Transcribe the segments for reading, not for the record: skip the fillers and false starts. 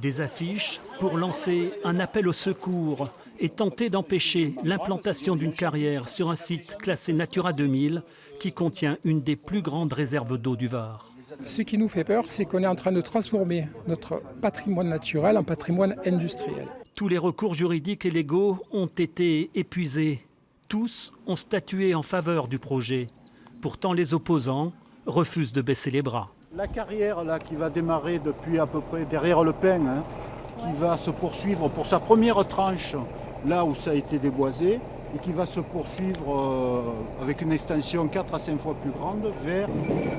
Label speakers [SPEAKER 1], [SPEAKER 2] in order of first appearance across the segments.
[SPEAKER 1] Des affiches pour lancer un appel au secours et tenter d'empêcher l'implantation d'une carrière sur un site classé Natura 2000 qui contient une des plus grandes réserves d'eau du Var.
[SPEAKER 2] Ce qui nous fait peur, c'est qu'on est en train de transformer notre patrimoine naturel en patrimoine industriel.
[SPEAKER 1] Tous les recours juridiques et légaux ont été épuisés. Tous ont statué en faveur du projet. Pourtant, les opposants refusent de baisser les bras.
[SPEAKER 3] La carrière là, qui va démarrer depuis à peu près derrière le Pin, qui va se poursuivre pour sa première tranche, là où ça a été déboisé, et qui va se poursuivre avec une extension 4 à 5 fois plus grande vers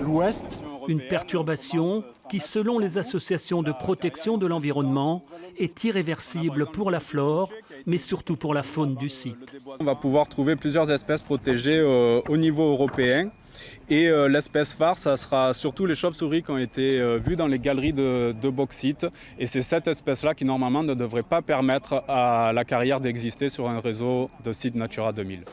[SPEAKER 3] l'ouest.
[SPEAKER 1] Une perturbation qui, selon les associations de protection de l'environnement, est irréversible pour la flore, mais surtout pour la faune du site.
[SPEAKER 4] On va pouvoir trouver plusieurs espèces protégées au niveau européen. Et l'espèce phare, ça sera surtout les chauves-souris qui ont été vues dans les galeries de bauxite. Et c'est cette espèce-là qui, normalement, ne devrait pas permettre à la carrière d'exister sur un réseau de sites Natura 2000.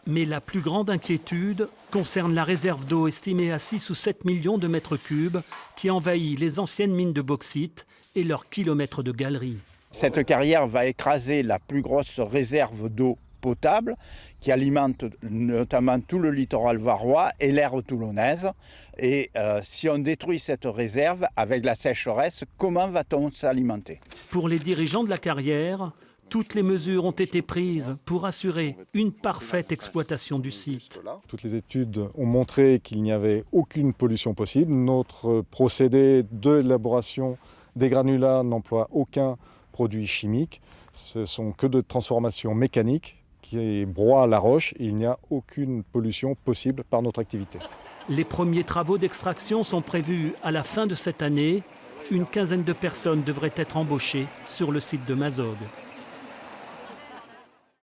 [SPEAKER 1] Mais la plus grande inquiétude concerne la réserve d'eau estimée à 6 ou 7 millions de mètres cubes qui envahit les anciennes mines de bauxite et leurs kilomètres de galeries.
[SPEAKER 5] Cette carrière va écraser la plus grosse réserve d'eau potable qui alimente notamment tout le littoral varois et l'aire toulonnaise. Et si on détruit cette réserve avec la sécheresse, comment va-t-on s'alimenter?
[SPEAKER 1] Pour les dirigeants de la carrière, toutes les mesures ont été prises pour assurer une parfaite exploitation du site.
[SPEAKER 6] Toutes les études ont montré qu'il n'y avait aucune pollution possible. Notre procédé d'élaboration des granulats n'emploie aucun produit chimique. Ce sont que de transformations mécaniques qui broient la roche et il n'y a aucune pollution possible par notre activité.
[SPEAKER 1] Les premiers travaux d'extraction sont prévus à la fin de cette année. Une quinzaine de personnes devraient être embauchées sur le site de Mazogues.